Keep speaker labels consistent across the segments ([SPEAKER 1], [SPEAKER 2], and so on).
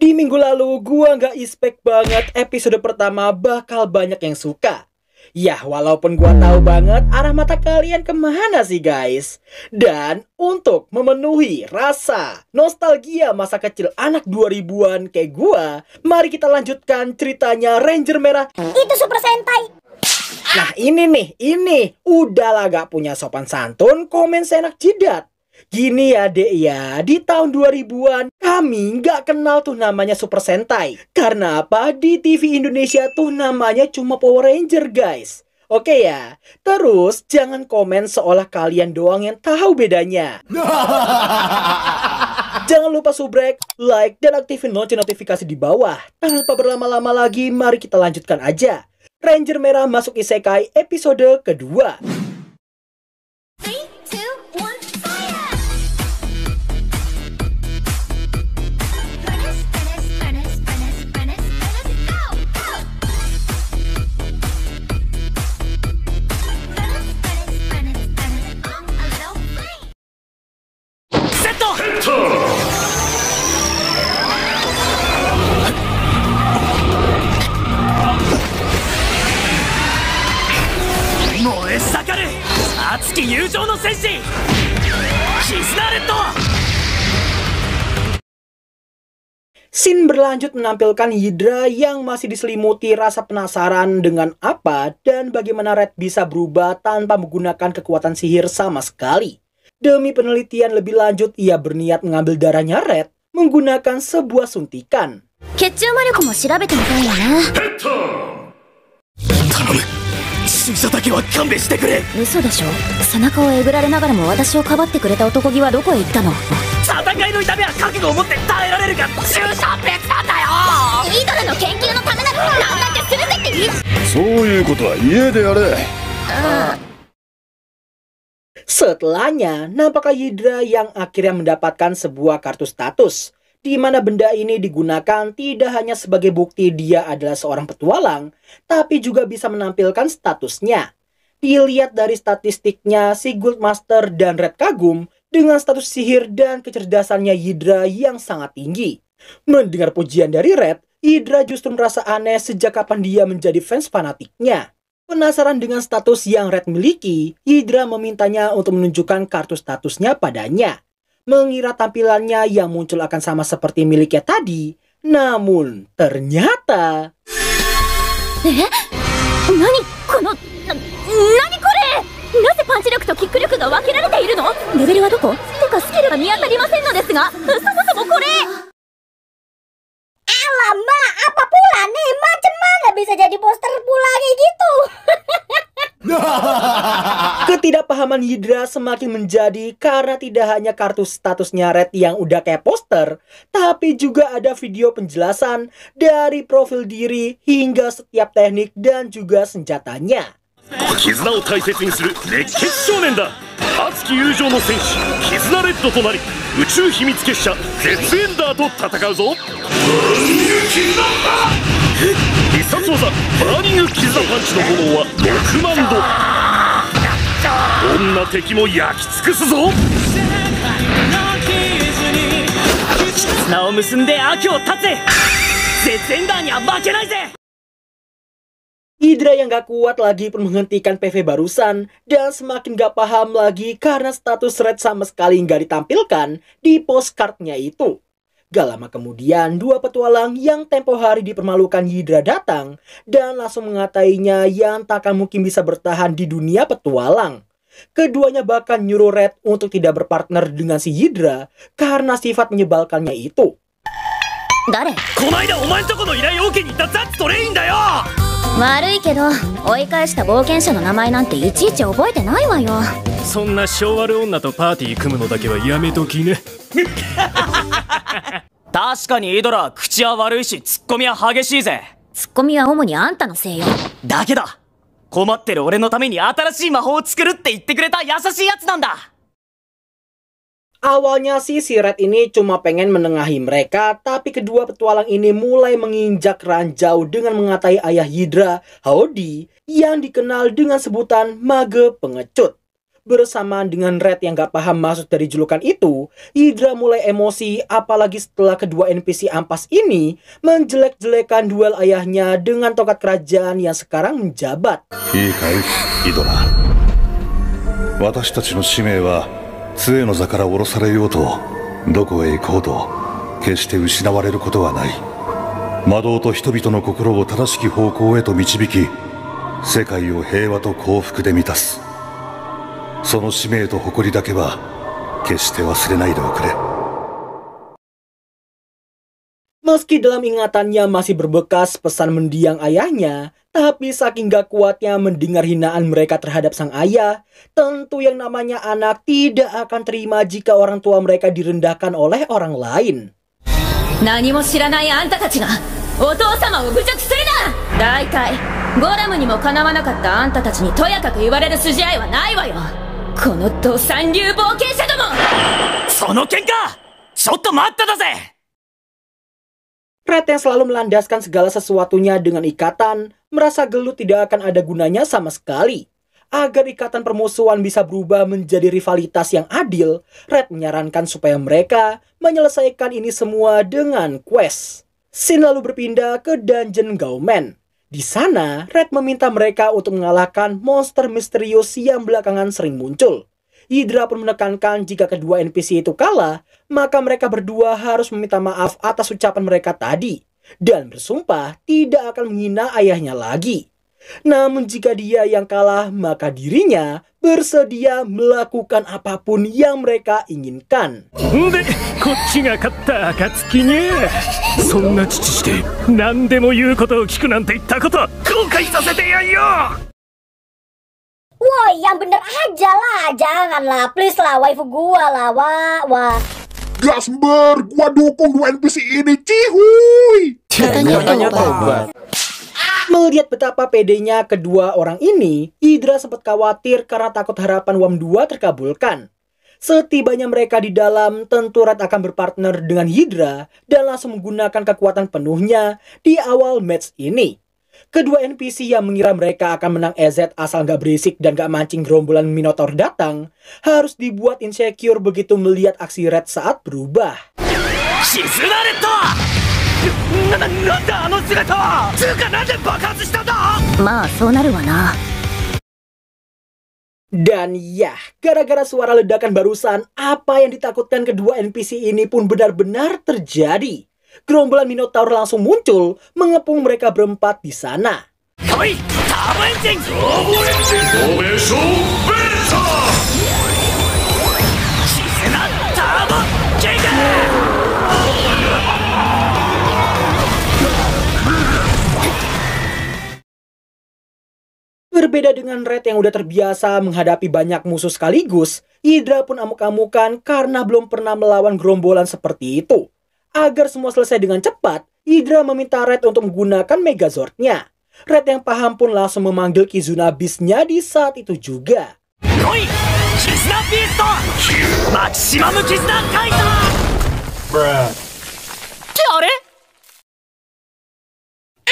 [SPEAKER 1] Di minggu lalu, gua nggak expect banget episode pertama bakal banyak yang suka. Yah, walaupun gua tahu banget arah mata kalian kemana sih guys. Dan untuk memenuhi rasa nostalgia masa kecil anak 2000-an kayak gua, mari kita lanjutkan ceritanya Ranger Merah.
[SPEAKER 2] Itu Super Sentai.
[SPEAKER 1] Nah ini udahlah gak punya sopan santun, komen seenak jidat. Gini ya dek ya, di tahun 2000-an kami nggak kenal tuh namanya Super Sentai. Karena apa? Di TV Indonesia tuh namanya cuma Power Ranger guys. Oke ya, terus jangan komen seolah kalian doang yang tahu bedanya. Jangan lupa subrek, like, dan aktifin lonceng notifikasi di bawah. Tanpa berlama-lama lagi, mari kita lanjutkan aja. Ranger Merah masuk Isekai episode kedua. Scene berlanjut menampilkan Hydra yang masih diselimuti rasa penasaran dengan apa dan bagaimana Red bisa berubah tanpa menggunakan kekuatan sihir sama sekali. Demi penelitian lebih lanjut, ia berniat mengambil darahnya Red menggunakan sebuah suntikan. Setelahnya, nampaklah Hydra yang akhirnya mendapatkan sebuah kartu status, di mana benda ini digunakan tidak hanya sebagai bukti dia adalah seorang petualang, tapi juga bisa menampilkan statusnya. Dilihat dari statistiknya, si Gold Master dan Red kagum dengan status sihir dan kecerdasannya Hydra yang sangat tinggi. Mendengar pujian dari Red, Hydra justru merasa aneh sejak kapan dia menjadi fans fanatiknya. Penasaran dengan status yang Red miliki, Hydra memintanya untuk menunjukkan kartu statusnya padanya. Mengira tampilannya yang muncul akan sama seperti miliknya tadi, namun ternyata...
[SPEAKER 2] Alamak, apa pula nih? Macam mana bisa jadi poster pula kayak gitu?
[SPEAKER 1] Ketidakpahaman Hydra semakin menjadi karena tidak hanya kartu statusnya Red yang udah kayak poster, tapi juga ada video penjelasan dari profil diri hingga setiap teknik dan juga senjatanya. Hydra yang gak kuat lagi pun menghentikan PV barusan dan semakin gak paham lagi karena status Red sama sekali gak ditampilkan di postcardnya itu. Gak lama kemudian, dua petualang yang tempo hari dipermalukan Hydra datang dan langsung mengatainya yang takkan mungkin bisa bertahan di dunia petualang. Keduanya bahkan nyuruh Red untuk tidak berpartner dengan si Hydra karena sifat menyebalkannya itu. Awalnya sih si Red ini cuma pengen menengahi mereka, tapi kedua petualang ini mulai menginjak ranjau dengan mengatai ayah Hydra, Howdy, yang dikenal dengan sebutan Mage Pengecut. Bersamaan dengan Red yang gak paham maksud dari julukan itu, Hydra mulai emosi apalagi setelah kedua NPC ampas ini menjelek-jelekan duel ayahnya dengan tongkat kerajaan yang sekarang menjabat.
[SPEAKER 3] いいかい、イドラ。私たちの使命は杖の座から降ろされようとどこへ行こうと決して失われることはない。魔導と人々の心を正しき方向へと導き、世界を平和と幸福で満たす。その使命と誇りだけは決して忘れないでおくれ。
[SPEAKER 1] Meski dalam ingatannya masih berbekas pesan mendiang ayahnya, tapi saking gak kuatnya mendengar hinaan mereka terhadap sang ayah, tentu yang namanya anak tidak akan terima jika orang tua mereka direndahkan oleh orang lain.
[SPEAKER 4] 何も知らないあんたたちがお父様を侮辱するな。大体ゴラムにもかなわなかったあんたたちにとやかく言われる筋合いはないわよ。このド三流冒険者ども。
[SPEAKER 5] その喧嘩ちょっと待っただぜ。
[SPEAKER 1] Red yang selalu melandaskan segala sesuatunya dengan ikatan, merasa gelut tidak akan ada gunanya sama sekali. Agar ikatan permusuhan bisa berubah menjadi rivalitas yang adil, Red menyarankan supaya mereka menyelesaikan ini semua dengan quest. Scene lalu berpindah ke Dungeon Gaumen. Di sana, Red meminta mereka untuk mengalahkan monster misterius yang belakangan sering muncul. Hydra pun menekankan jika kedua NPC itu kalah, maka mereka berdua harus meminta maaf atas ucapan mereka tadi, dan bersumpah tidak akan menghina ayahnya lagi. Namun jika dia yang kalah, maka dirinya bersedia melakukan apapun yang mereka inginkan.
[SPEAKER 5] で、こっちが勝った暁に、そんな父して何でも言うことを聞くなんて言ったこと後悔させてやんよ。
[SPEAKER 2] Woi, yang bener aja lah, janganlah, please lah, waifu gua lah, wah.
[SPEAKER 6] Gasmer, gua dukung dua NPC ini, cihuy.
[SPEAKER 1] Katanya tobat. Melihat betapa pedenya kedua orang ini, Hydra sempat khawatir karena takut harapan WAM 2 terkabulkan. Setibanya mereka di dalam, tentu Red akan berpartner dengan Hydra dan langsung menggunakan kekuatan penuhnya di awal match ini. Kedua NPC yang mengira mereka akan menang EZ asal nggak berisik dan gak mancing gerombolan Minotaur datang, harus dibuat insecure begitu melihat aksi Red saat berubah.
[SPEAKER 5] シズナレットなんだあの姿は。つうかなんで爆発したんだ。
[SPEAKER 4] まあそうなるわな。
[SPEAKER 1] Dan ya, gara-gara suara ledakan barusan, apa yang ditakutkan kedua NPC ini pun benar-benar terjadi. Gerombolan Minotaur langsung muncul, mengepung mereka berempat di sana.
[SPEAKER 5] Koi, Turbo Engine! Formation Beta! Shizuna Turbo King!
[SPEAKER 1] Berbeda dengan Red yang udah terbiasa menghadapi banyak musuh sekaligus, Hydra pun amuk-amukan karena belum pernah melawan gerombolan seperti itu. Agar semua selesai dengan cepat, Hydra meminta Red untuk menggunakan Megazord-nya. Red yang paham pun langsung memanggil Kizuna Beast-nya di saat itu juga.
[SPEAKER 5] Koi, Kizuna Beast! Maximum Kizuna Kaizo! Are?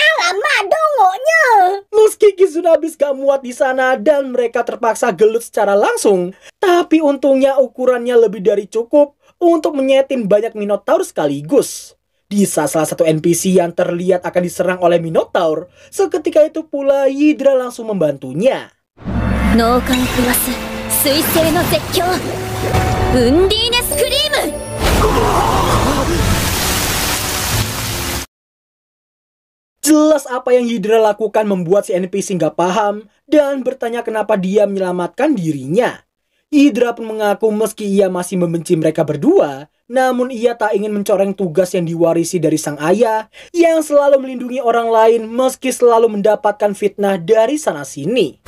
[SPEAKER 2] Alamak, dongonya.
[SPEAKER 1] Meski Kizuna Beast gak muat di sana dan mereka terpaksa gelut secara langsung, tapi untungnya ukurannya lebih dari cukup untuk menyetin banyak Minotaur sekaligus. Di saat salah satu NPC yang terlihat akan diserang oleh Minotaur, seketika itu pula Hydra langsung membantunya. Jelas apa yang Hydra lakukan membuat si NPC nggak paham dan bertanya kenapa dia menyelamatkan dirinya. Hydra pun mengaku meski ia masih membenci mereka berdua, namun ia tak ingin mencoreng tugas yang diwarisi dari sang ayah yang selalu melindungi orang lain meski selalu mendapatkan fitnah dari sana-sini.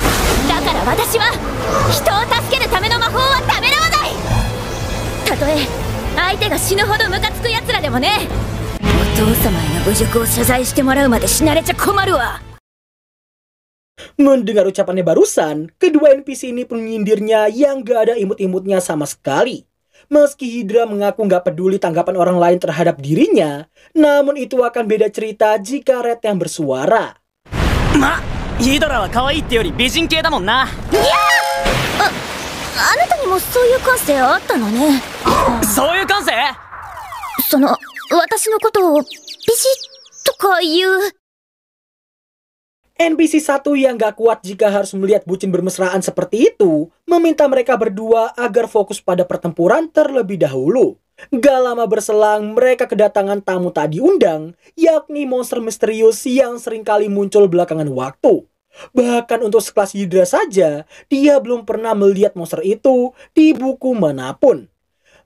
[SPEAKER 1] Mendengar ucapannya barusan, kedua NPC ini pun menyindirnya yang gak ada imut-imutnya sama sekali. Meski Hydra mengaku gak peduli tanggapan orang lain terhadap dirinya, namun itu akan beda cerita jika Red yang bersuara.
[SPEAKER 5] Ma, Hydra wa kawaii tte yori bijin kei da mon na.
[SPEAKER 4] あなたにもそういう感性あったのね。
[SPEAKER 5] そういう感性？
[SPEAKER 4] 私のことをビシッとか言う。
[SPEAKER 1] NPC satu yang gak kuat jika harus melihat bucin bermesraan seperti itu, meminta mereka berdua agar fokus pada pertempuran terlebih dahulu. Gak lama berselang, mereka kedatangan tamu tak diundang, yakni monster misterius yang seringkali muncul belakangan waktu. Bahkan untuk sekelas Hydra saja, dia belum pernah melihat monster itu di buku manapun.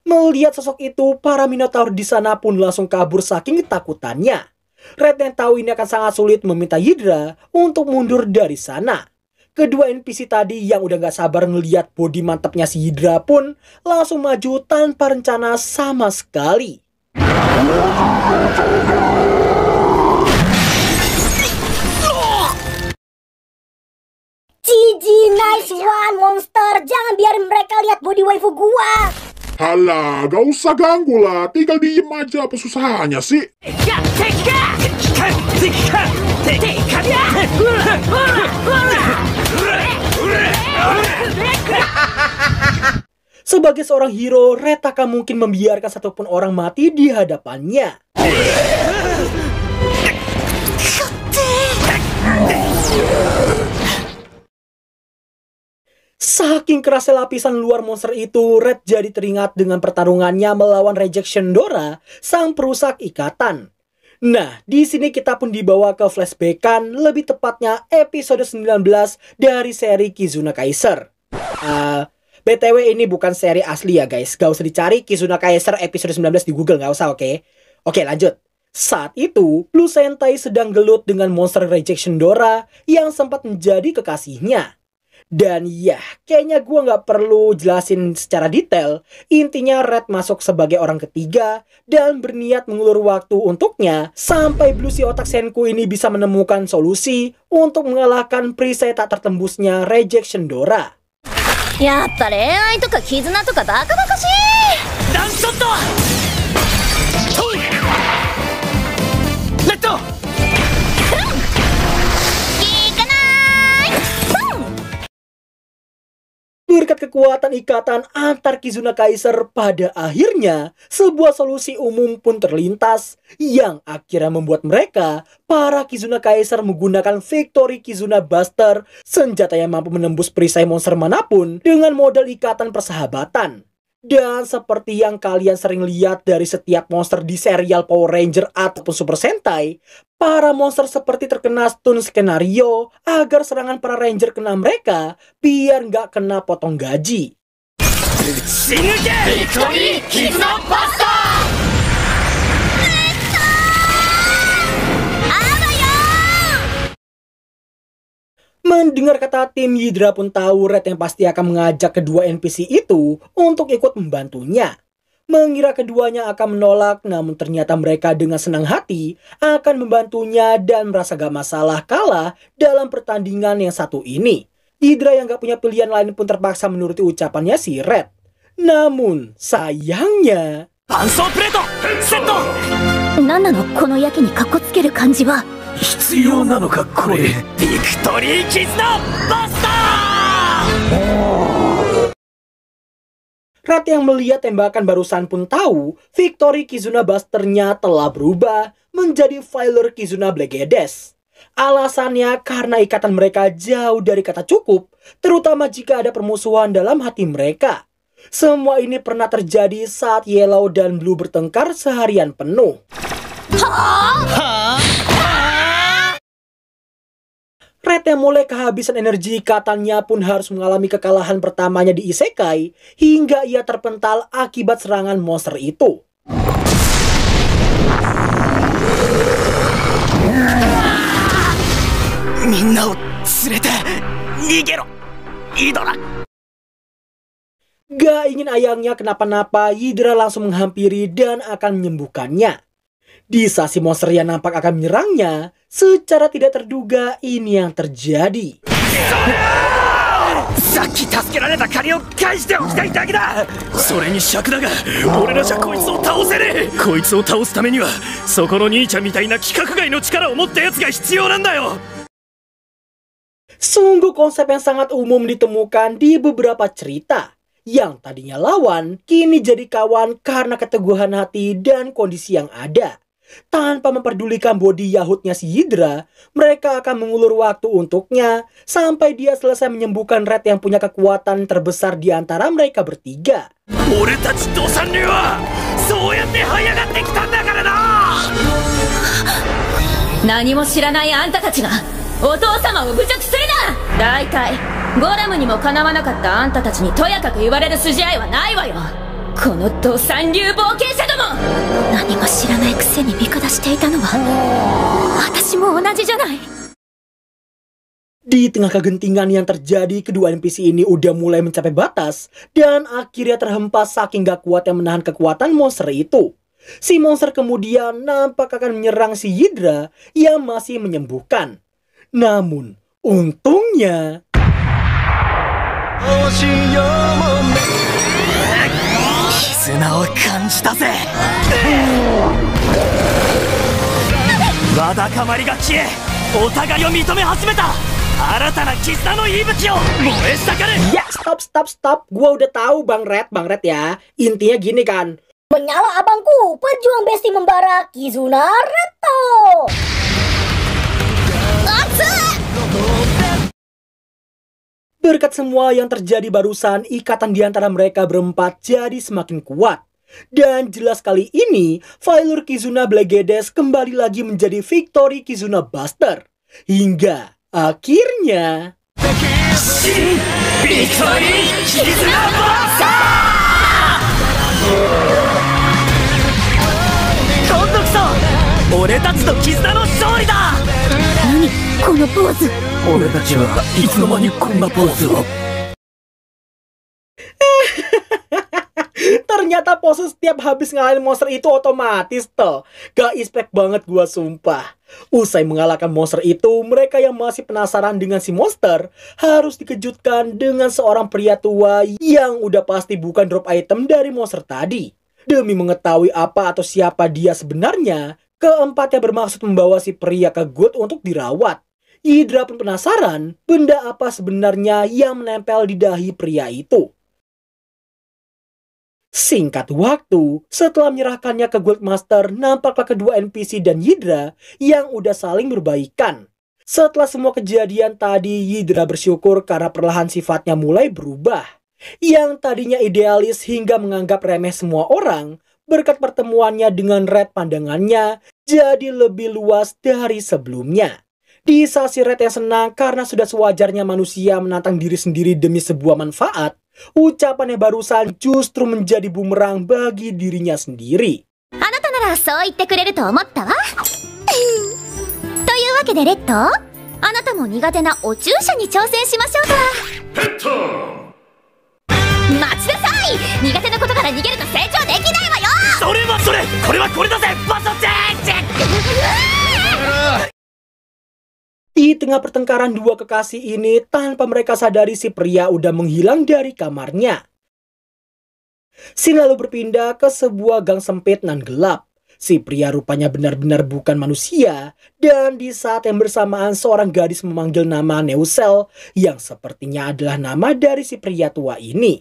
[SPEAKER 1] Melihat sosok itu, para Minotaur di sana pun langsung kabur saking ketakutannya. Red yang tahu ini akan sangat sulit meminta Hydra untuk mundur dari sana. Kedua NPC tadi yang udah gak sabar ngeliat body mantapnya si Hydra pun langsung maju tanpa rencana sama sekali.
[SPEAKER 2] GG, nice one monster. Jangan biarin mereka lihat body waifu gua.
[SPEAKER 6] Halah, gak usah ganggu lah. Tinggal diem aja, apa susahnya sih?
[SPEAKER 1] Sebagai seorang hero, Red tak akan mungkin membiarkan satupun orang mati di hadapannya. Saking kerasnya lapisan luar monster itu, Red jadi teringat dengan pertarungannya melawan Rejection Dora, sang perusak ikatan. Nah, di sini kita pun dibawa ke flashback-an, lebih tepatnya episode 19 dari seri Kizuna Kaiser. BTW ini bukan seri asli ya guys, gak usah dicari Kizuna Kaiser episode 19 di Google, gak usah, oke? Oke, lanjut. Saat itu, Blue Sentai sedang gelut dengan monster Rejection Dora yang sempat menjadi kekasihnya. Dan ya, kayaknya gue gak perlu jelasin secara detail. Intinya Red masuk sebagai orang ketiga dan berniat mengulur waktu untuknya sampai Blue si otak Senku ini bisa menemukan solusi untuk mengalahkan perisai tak tertembusnya Rejection Dora.
[SPEAKER 4] やっぱ恋愛とか絆とかバカバカしい。
[SPEAKER 5] ダンショットレッド
[SPEAKER 1] Berkat kekuatan ikatan antar Kizuna Kaiser, pada akhirnya sebuah solusi umum pun terlintas yang akhirnya membuat mereka, para Kizuna Kaiser, menggunakan Victory Kizuna Buster, senjata yang mampu menembus perisai monster manapun dengan modal ikatan persahabatan. Dan seperti yang kalian sering lihat dari setiap monster di serial Power Ranger ataupun Super Sentai, para monster seperti terkena stun skenario agar serangan para ranger kena mereka biar nggak kena potong gaji.
[SPEAKER 5] Victory Kizuna Buster!
[SPEAKER 1] Mendengar kata tim, Hydra pun tahu Red yang pasti akan mengajak kedua NPC itu untuk ikut membantunya. Mengira keduanya akan menolak, namun ternyata mereka dengan senang hati akan membantunya dan merasa gak masalah kalah dalam pertandingan yang satu ini. Hydra yang gak punya pilihan lain pun terpaksa menuruti ucapannya si Red. Namun sayangnya...
[SPEAKER 5] 搬送プレートセット。
[SPEAKER 4] 何なのこのやけにかっこつける感じは。
[SPEAKER 5] 必要なのかこれ。ビクトリーキズナバスター。
[SPEAKER 1] Red yang melihat tembakan barusan pun tahu Victory Kizuna Buster-nya telah berubah menjadi Filer Kizuna Blegedes. Alasannya karena ikatan mereka jauh dari kata cukup, terutama jika ada permusuhan dalam hati mereka. Semua ini pernah terjadi saat Yellow dan Blue bertengkar seharian penuh. Red yang mulai kehabisan energi ikatannya pun harus mengalami kekalahan pertamanya di Isekai hingga ia terpental akibat serangan monster itu.
[SPEAKER 5] Minna o tsurete nigero Idora.
[SPEAKER 1] Gak ingin ayangnya kenapa-napa, Hydra langsung menghampiri dan akan menyembuhkannya. Di saat si monster yang nampak akan menyerangnya, secara tidak terduga ini yang terjadi.
[SPEAKER 5] さっき助けられた借りを返しておきたいだけだ。それに尺だが、俺らじゃこいつを倒せねえ。こいつを倒すためには、そこの兄ちゃんみたいな規格外の力を持ったやつが必要なんだよ。
[SPEAKER 1] Sungguh konsep yang sangat umum ditemukan di beberapa cerita. Yang tadinya lawan, kini jadi kawan karena keteguhan hati dan kondisi yang ada. Tanpa memperdulikan body Yahudnya si Hydra, mereka akan mengulur waktu untuknya sampai dia selesai menyembuhkan Red yang punya kekuatan terbesar di antara mereka bertiga.
[SPEAKER 5] 俺たち土産流はそうやって這い上がってきたんだからな。
[SPEAKER 4] 何も知らないあんたたちがお父様を侮辱するな。大体ゴラムにもかなわなかったあんたたちにとやかく言われる筋合いはないわよ。この土産流冒険者ども。何も知らないくせに見下していたのは私も同じじゃない。
[SPEAKER 1] Di tengah kegentingan yang terjadi, kedua NPC ini udah mulai mencapai batas dan akhirnya terhempas saking gak kuatnya menahan kekuatan monster itu. Si monster kemudian nampak akan menyerang si Hydra yang masih menyembuhkan. Namun, untungnya...
[SPEAKER 5] 絆を感じたぜ。わだかまりが消え、お互いを認め始めた。新たな絆の息吹を燃え盛る。
[SPEAKER 1] Ya, stop. Gua udah tahu Bang Red ya. Intinya gini kan.
[SPEAKER 2] Menyala abangku, pejuang besti membara Kizuna Reto.
[SPEAKER 1] Berkat semua yang terjadi barusan, ikatan di antara mereka berempat jadi semakin kuat. Dan jelas kali ini, Failure Kizuna Blegedes kembali lagi menjadi Victory Kizuna Buster. Hingga akhirnya...
[SPEAKER 5] Victory Kizuna Buster! 今度こそ俺たちの絆の勝利だ。
[SPEAKER 4] 何このポーズ。
[SPEAKER 5] 俺たちはいつの間にこんなポーズを。
[SPEAKER 1] Ternyata pose setiap habis ngalahin monster itu otomatis toh. Gak expect banget gua sumpah. Usai mengalahkan monster itu, mereka yang masih penasaran dengan si monster harus dikejutkan dengan seorang pria tua yang udah pasti bukan drop item dari monster tadi. Demi mengetahui apa atau siapa dia sebenarnya, keempatnya bermaksud membawa si pria ke got untuk dirawat. Hydra pun penasaran benda apa sebenarnya yang menempel di dahi pria itu. Singkat waktu, setelah menyerahkannya ke Guildmaster, nampaklah kedua NPC dan Hydra yang udah saling berbaikan. Setelah semua kejadian tadi, Hydra bersyukur karena perlahan sifatnya mulai berubah. Yang tadinya idealis hingga menganggap remeh semua orang, berkat pertemuannya dengan Red pandangannya jadi lebih luas dari sebelumnya. Di saat si Red yang senang karena sudah sewajarnya manusia menantang diri sendiri demi sebuah manfaat, ucapannya barusan justru menjadi bumerang bagi dirinya sendiri.
[SPEAKER 2] あなたならそう言ってくれると思ったわ。というわけでレッド、あなたも苦手なお注射に挑戦しましょうか。
[SPEAKER 6] ヘッド
[SPEAKER 2] 待ちなさい。苦手なことから逃げると成長できないわよ。
[SPEAKER 5] それはそれ、これはこれだぜ。バトチェック。
[SPEAKER 1] Di tengah pertengkaran dua kekasih ini, tanpa mereka sadari si pria udah menghilang dari kamarnya. Scene lalu berpindah ke sebuah gang sempit nan gelap. Si pria rupanya benar-benar bukan manusia, dan di saat yang bersamaan seorang gadis memanggil nama Neusel, yang sepertinya adalah nama dari si pria tua ini.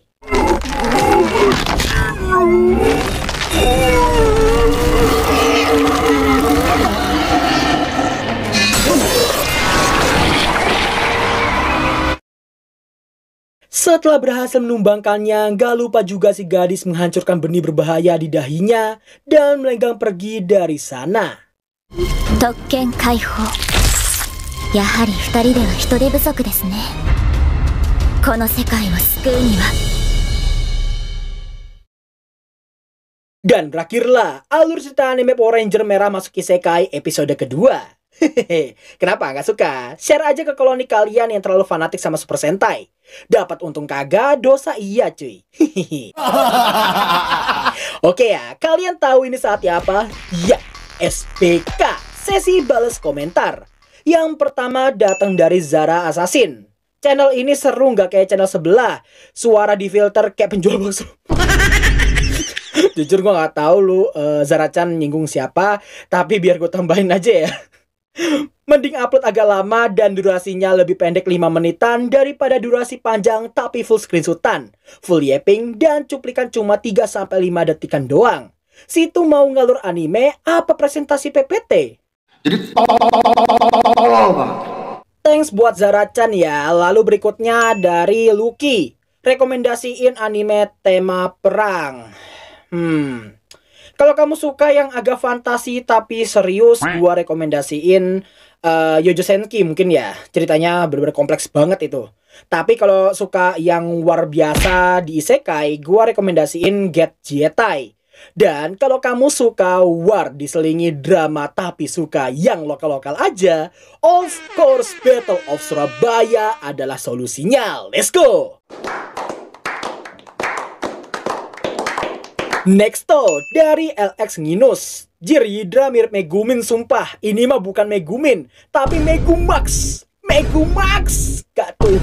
[SPEAKER 1] Setelah berhasil menumbangkannya, gak lupa juga si gadis menghancurkan benih berbahaya di dahinya dan melenggang pergi dari sana.
[SPEAKER 2] 特権解放。やはり二人では人手不足ですね。この世界を救うには。
[SPEAKER 1] Dan berakhirlah alur cerita anime Power Ranger Merah masuk Isekai episode kedua. Hehehe, kenapa nggak suka? Share aja ke koloni kalian yang terlalu fanatik sama Super Sentai. Dapat untung kagak, dosa iya cuy. Oke ya, kalian tahu ini saatnya apa? Ya, SPK, sesi balas komentar. Yang pertama datang dari Zara Assassin. Channel ini seru nggak kayak channel sebelah. Suara di filter kayak penjual bakso. Jujur gue nggak tahu lu Zara-chan nyinggung siapa, tapi biar gue tambahin aja ya. Mending upload agak lama dan durasinya lebih pendek 5 menitan daripada durasi panjang tapi full screenshotan, full yapping, dan cuplikan cuma 3-5 detikan doang. Situ mau ngalur anime apa presentasi PPT?
[SPEAKER 6] Jadi tolol banget.
[SPEAKER 1] Thanks buat Zara-chan ya. Lalu berikutnya dari Lucky. Rekomendasiin anime tema perang. Kalau kamu suka yang agak fantasi tapi serius, gua rekomendasiin Yojo Senki mungkin ya. Ceritanya bener-bener kompleks banget itu. Tapi kalau suka yang war biasa di isekai, gua rekomendasiin Get Jietai. Dan kalau kamu suka war diselingi drama tapi suka yang lokal-lokal aja, of course Battle of Surabaya adalah solusinya. Let's go! Next dari LX Nginus. Jir, Hydra mirip Megumin sumpah. Ini mah bukan Megumin, tapi Megumax. Megumax. Gak tuh.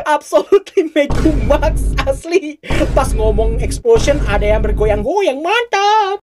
[SPEAKER 1] Absolutely Megumax asli. Pas ngomong explosion ada yang bergoyang-goyang, mantap.